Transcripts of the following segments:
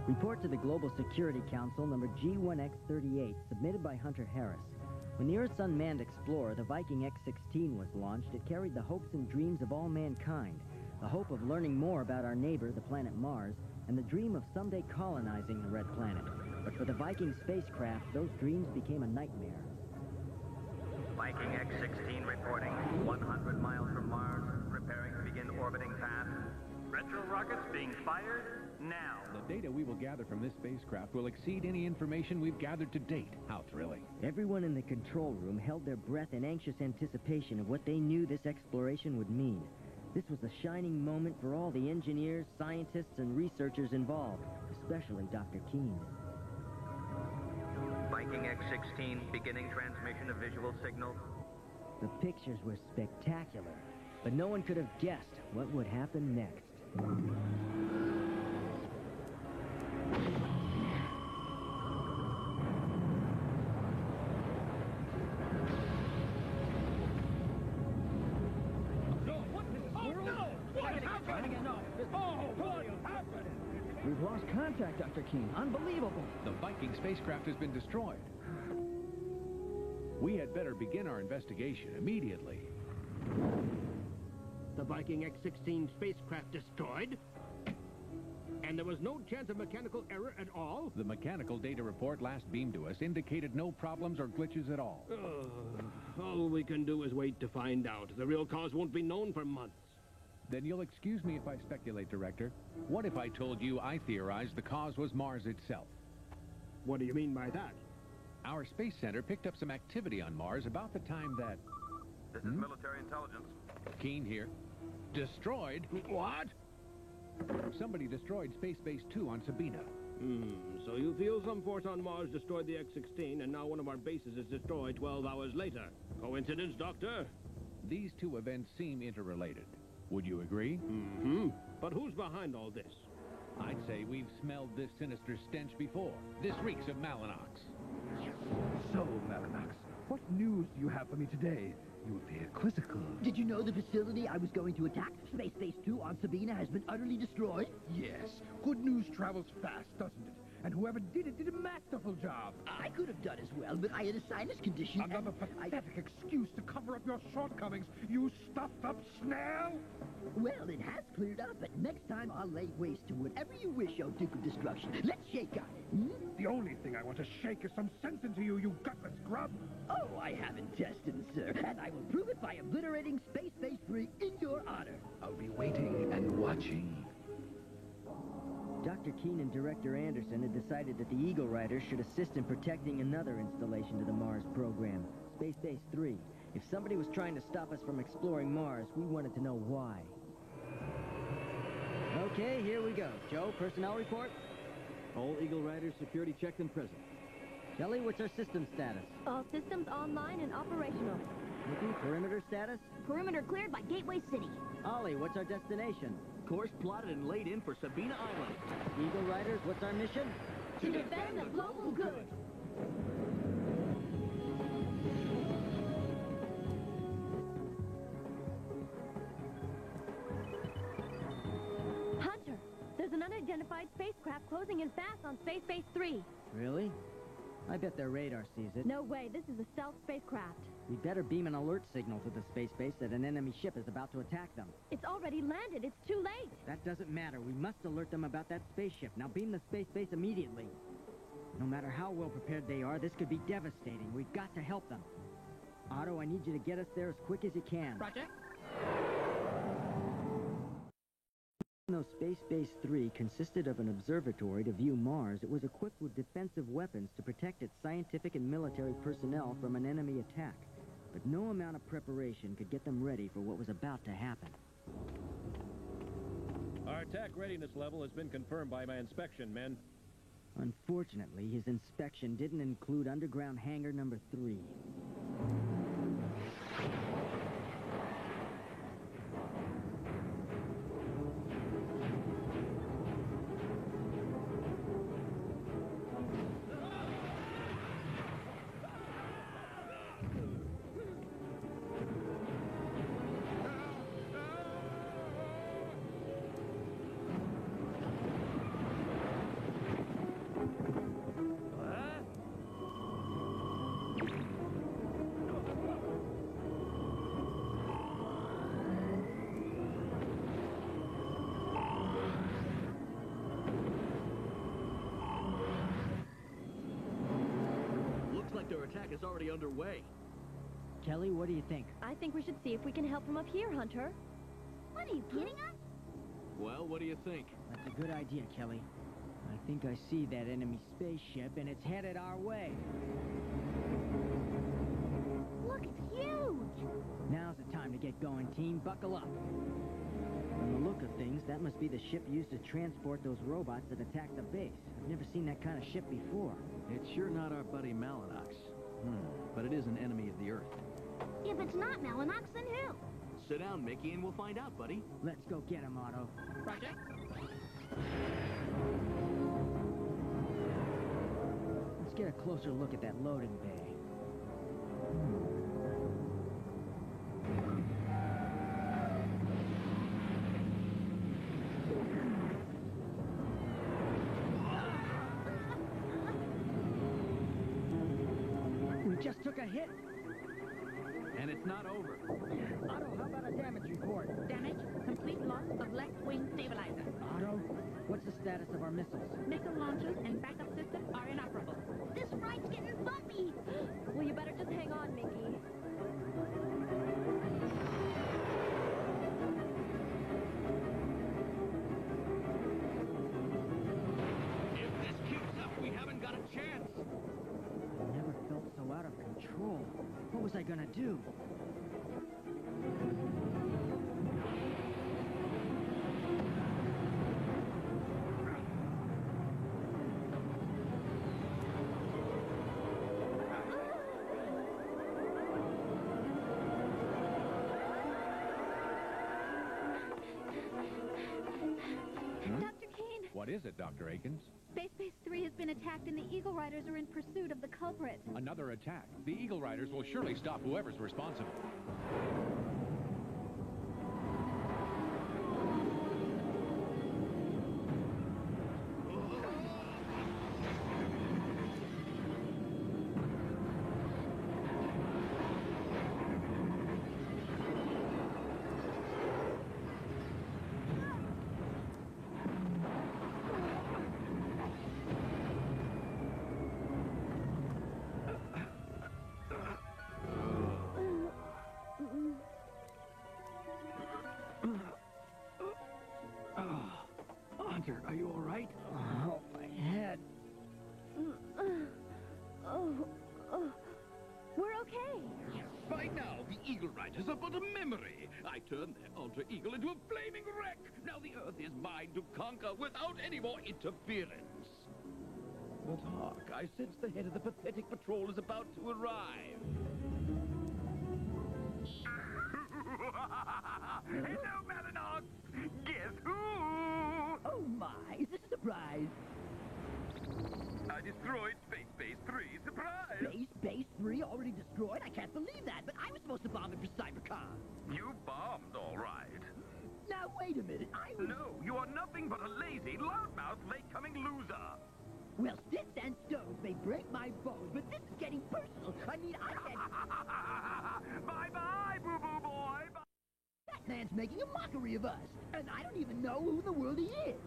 Report to the Global Security Council number G1X38, submitted by Hunter Harris. When the Earth's unmanned explorer, the Viking X-16, was launched, it carried the hopes and dreams of all mankind. The hope of learning more about our neighbor, the planet Mars, and the dream of someday colonizing the Red Planet. But for the Viking spacecraft, those dreams became a nightmare. Viking X-16 reporting, 100 miles from Mars, preparing to begin orbiting path. Retro rockets being fired now. The data we will gather from this spacecraft will exceed any information we've gathered to date. How thrilling. Everyone in the control room held their breath in anxious anticipation of what they knew this exploration would mean. This was a shining moment for all the engineers, scientists, and researchers involved, especially Dr. Keene. Viking X-16 beginning transmission of visual signal. The pictures were spectacular, but no one could have guessed what would happen next. We've lost contact, Dr. Keene. Unbelievable. The Viking spacecraft has been destroyed. We had better begin our investigation immediately. The Viking X-16 spacecraft destroyed? And there was no chance of mechanical error at all? The mechanical data report last beamed to us indicated no problems or glitches at all. All we can do is wait to find out. The real cause won't be known for months. Then you'll excuse me if I speculate, Director. What if I told you I theorized the cause was Mars itself? What do you mean by that? Our Space Center picked up some activity on Mars about the time that... This is military intelligence. Keene here. Destroyed? What? Somebody destroyed Space Base 2 on Sabina. So you feel some force on Mars destroyed the X-16, and now one of our bases is destroyed 12 hours later. Coincidence, Doctor? These two events seem interrelated. Would you agree? But who's behind all this? I'd say we've smelled this sinister stench before. This reeks of Malinox. So, Malinox, what news do you have for me today? You appear quizzical. Did you know the facility I was going to attack, Space Base 2 on Sabina, has been utterly destroyed? Yes. Good news travels fast, doesn't it? And whoever did it did a masterful job. I could have done as well, but I had a sinus condition. Another pathetic excuse to cover up your shortcomings, you stuffed-up snail! Well, it has cleared up, but next time I'll lay waste to whatever you wish, O Duke of Destruction. Let's shake on it, The only thing I want to shake is some sense into you, you gutless grub! Oh, I have intestines, sir, and I will prove it by obliterating Space Base 3 in your honor. I'll be waiting and watching. Dr. Keene and Director Anderson had decided that the Eagle Riders should assist in protecting another installation to the Mars program, Space Base 3. If somebody was trying to stop us from exploring Mars, we wanted to know why. Okay, here we go. Joe, personnel report? All Eagle Riders security checked and present. Kelly, what's our system status? All systems online and operational. Nikki, perimeter status? Perimeter cleared by Gateway City. Ollie, what's our destination? Course plotted and laid in for Sabina Island. Eagle Riders, what's our mission? To defend the global good. Hunter, there's an unidentified spacecraft closing in fast on Space Base 3. Really? I bet their radar sees it. No way, this is a stealth spacecraft. We'd better beam an alert signal to the space base that an enemy ship is about to attack them. It's already landed, it's too late. That doesn't matter. We must alert them about that spaceship. Now beam the space base immediately. No matter how well prepared they are, this could be devastating. We've got to help them. Otto, I need you to get us there as quick as you can. Roger. Even though Space Base 3 consisted of an observatory to view Mars, it was equipped with defensive weapons to protect its scientific and military personnel from an enemy attack. But no amount of preparation could get them ready for what was about to happen. Our attack readiness level has been confirmed by my inspection, men. Unfortunately, his inspection didn't include underground hangar number 3. attack is already underway. Kelly, what do you think? I think we should see if we can help from up here, Hunter. What, are you kidding us? Well, what do you think? That's a good idea, Kelly. I think I see that enemy spaceship, and it's headed our way. Look, it's huge. Now's the time to get going, team. Buckle up. From the look of things, that must be the ship used to transport those robots that attacked the base. I've never seen that kind of ship before. It's sure not our buddy Malinox. But it is an enemy of the Earth. If it's not Malinox, then who? Sit down, Mickey, and we'll find out, buddy. Let's go get him, Otto. Roger. Let's get a closer look at that loading bay. We just took a hit. And it's not over. Otto, how about a damage report? Damage, complete loss of left wing stabilizer. Otto, what's the status of our missiles? Missile launchers and backup systems are inoperable. This ride's getting bumpy. Well, you better just hang on, Mickey. If this keeps up, we haven't got a chance. I never felt so out of control. What was I gonna do? Dr. Keene, What is it, Dr. Akins? Space Base 3 has been attacked and the Eagle Riders are in pursuit of the culprit. Another attack. The Eagle Riders will surely stop whoever's responsible. Hunter, are you all right? Oh, my head. We're okay. By now, the Eagle Riders are but a memory. I turned their Ultra Eagle into a flaming wreck. Now the Earth is mine to conquer without any more interference. But hark, I sense the head of the pathetic patrol is about to arrive. Hello, Malinox! Guess who? Oh, my. Is this a surprise? I destroyed Space Base 3. Surprise! Space Base 3 already destroyed? I can't believe that, but I was supposed to bomb it for Cybercon. You bombed, all right. Now, wait a minute. No, you are nothing but a lazy, loudmouth, late-coming loser. Well, sticks and stones may break my bones, but this is getting personal. I mean, I can't... Bye-bye, boo-boo boy! Bye. That man's making a mockery of us, and I don't even know who in the world he is.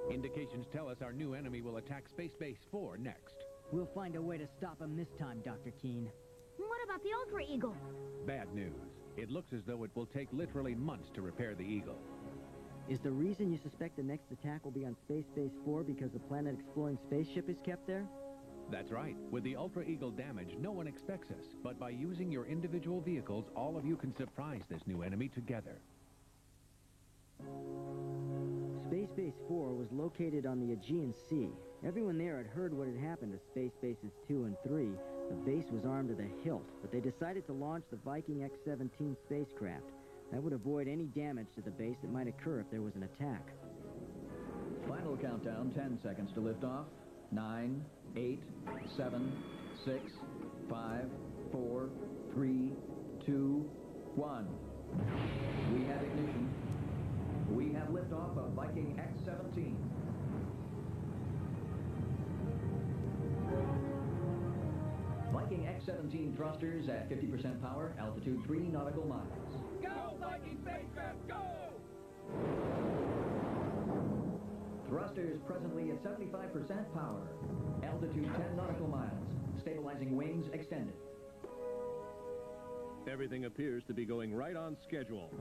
Indications tell us our new enemy will attack Space Base 4 next. We'll find a way to stop him this time, Dr. Keene. What about the Ultra Eagle? Bad news. It looks as though it will take literally months to repair the Eagle. Is the reason you suspect the next attack will be on Space Base 4 because the planet-exploring spaceship is kept there? That's right. With the Ultra Eagle damage, no one expects us. But by using your individual vehicles, all of you can surprise this new enemy together. Space Base 4 was located on the Aegean Sea. Everyone there had heard what had happened to Space Bases 2 and 3. The base was armed to the hilt, but they decided to launch the Viking X-17 spacecraft. That would avoid any damage to the base that might occur if there was an attack. Final countdown, 10 seconds to liftoff. 9, 8, 7, 6, 5, 4, 3, 2, 1. We have ignition. We have liftoff of Viking X-17. Viking X-17 thrusters at 50% power, altitude 3 nautical miles. Go, Viking spacecraft, go! Thrusters presently at 75% power. Altitude 10 nautical miles. Stabilizing wings extended. Everything appears to be going right on schedule.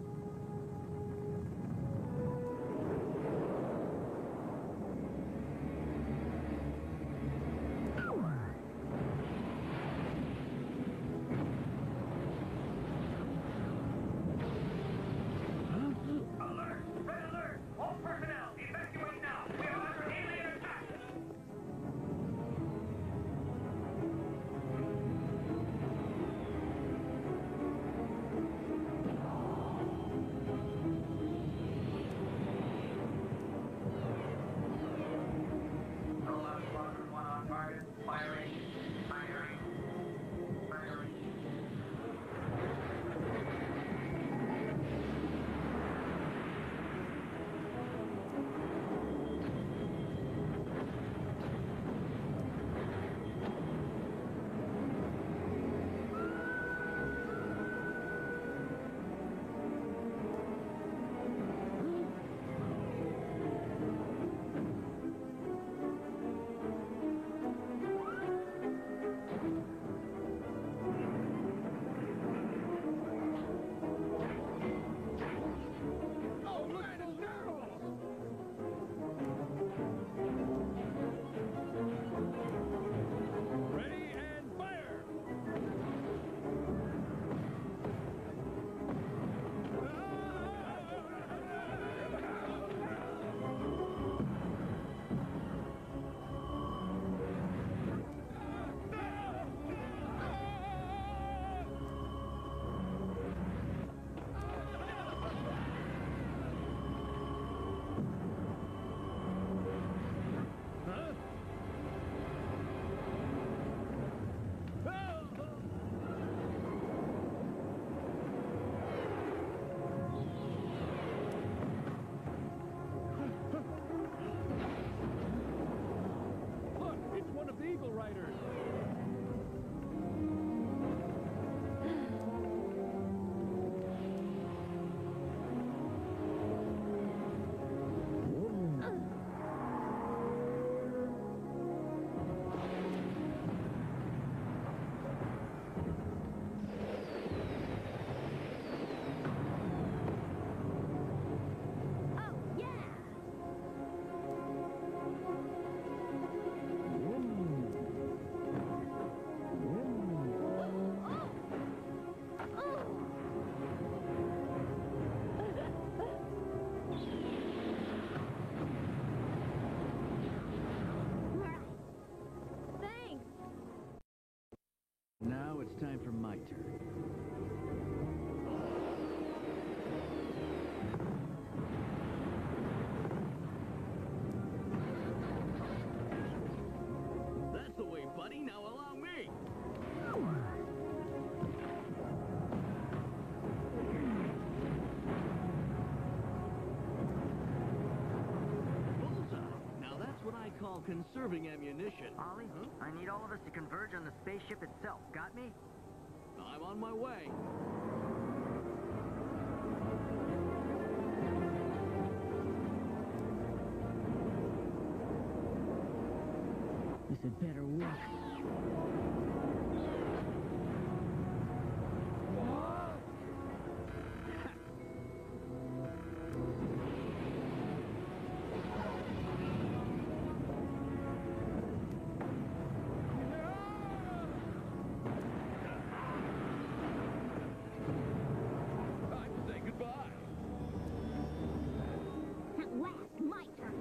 Alert! Red alert! All personnel, evacuate now! We are under alien attack! Roll out Squadron 1 on target. Firing. Firing. Firing. Ready and fire! Huh? Look, it's one of the Eagle Riders. Oh, yeah! Thanks! Now it's time for my turn. That's the way, buddy. Now allow me. Bullseye. Now that's what I call conserving ammunition. Ollie, I need all of us to converge on the spaceship itself. Got me? I'm on my way. This had better work. Time to say goodbye. At last, my turn.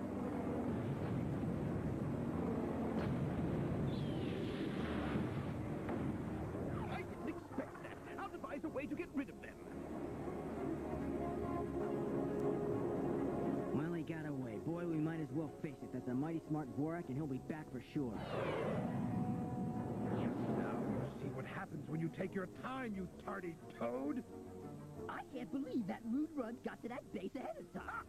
I didn't expect that. I'll devise a way to get rid of them. Well, he got away. Boy, we might as well face it. That's a mighty smart Vorak, and he'll be back for sure. Now you see what happens when you take your time, you tardy toad. I can't believe that rude runt got to that base ahead of time.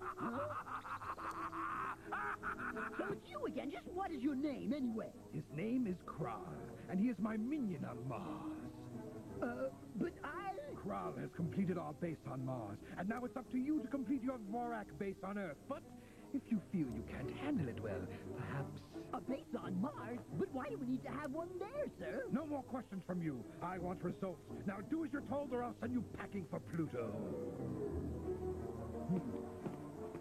So it's you again. Just what is your name, anyway? His name is Kral, and he is my minion on Mars. But I... Kral has completed our base on Mars, and now it's up to you to complete your Vorak base on Earth. But If you feel you can't handle it well, perhaps... A base on Mars? But why do we need to have one there, sir? No more questions from you. I want results. Now do as you're told or I'll send you packing for Pluto.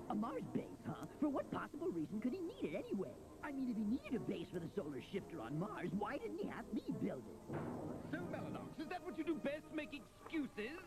A Mars base, huh? For what possible reason could he need it anyway? I mean, if he needed a base for the solar shifter on Mars, why didn't he have me build it? So, Mellanox, is that what you do best, make excuses?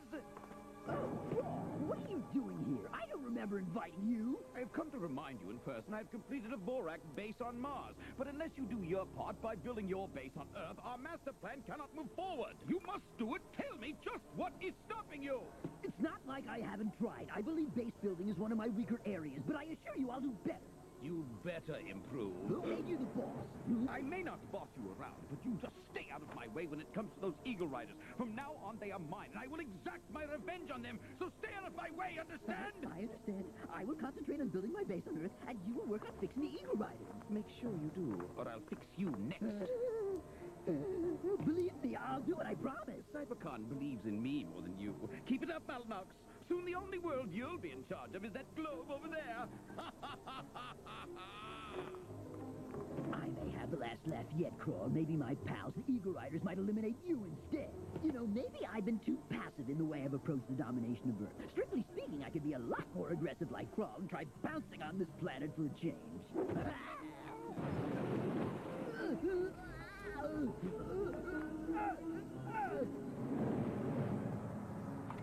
Oh, Ron, what are you doing here? I don't remember inviting you. I have come to remind you in person I have completed a Vorak base on Mars. But unless you do your part by building your base on Earth, our master plan cannot move forward. You must do it. Tell me just what is stopping you. It's not like I haven't tried. I believe base building is one of my weaker areas, but I assure you I'll do better. You better improve. Who made you the boss? I may not boss you around, but you just stay out of my way when it comes to those Eagle Riders. From now on, they are mine, and I will exact my revenge on them, so stay out of my way, understand? I understand. I will concentrate on building my base on Earth, and you will work on fixing the Eagle Riders. Make sure you do, or I'll fix you next. Believe me, I'll do it, I promise. Cybercon believes in me more than you. Keep it up, Mellanox. Soon the only world you'll be in charge of is that globe over there. I may have the last laugh yet, Crawl. Maybe my pals, the Eagle Riders, might eliminate you instead. You know, maybe I've been too passive in the way I've approached the domination of Earth. Strictly speaking, I could be a lot more aggressive like Crawl and try bouncing on this planet for a change.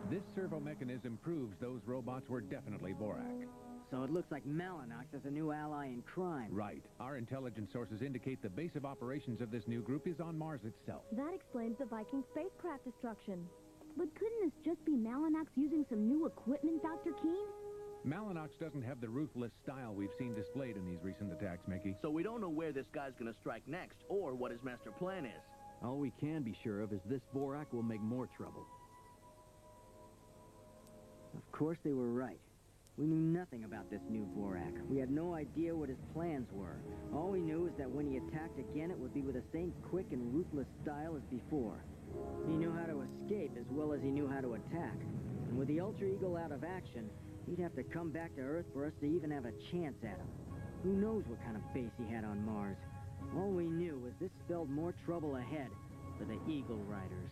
This servo mechanism proves those robots were definitely Vorak. So it looks like Mellanox is a new ally in crime. Right. Our intelligence sources indicate the base of operations of this new group is on Mars itself. That explains the Viking spacecraft destruction. But couldn't this just be Mellanox using some new equipment, Dr. Keene? Mellanox doesn't have the ruthless style we've seen displayed in these recent attacks, Mickey. So we don't know where this guy's gonna strike next, or what his master plan is. All we can be sure of is this Vorak will make more trouble. Of course they were right. We knew nothing about this new Vorak. We had no idea what his plans were. All we knew is that when he attacked again, it would be with the same quick and ruthless style as before. He knew how to escape as well as he knew how to attack. And with the Ultra Eagle out of action, he'd have to come back to Earth for us to even have a chance at him. Who knows what kind of base he had on Mars? All we knew was this spelled more trouble ahead for the Eagle Riders.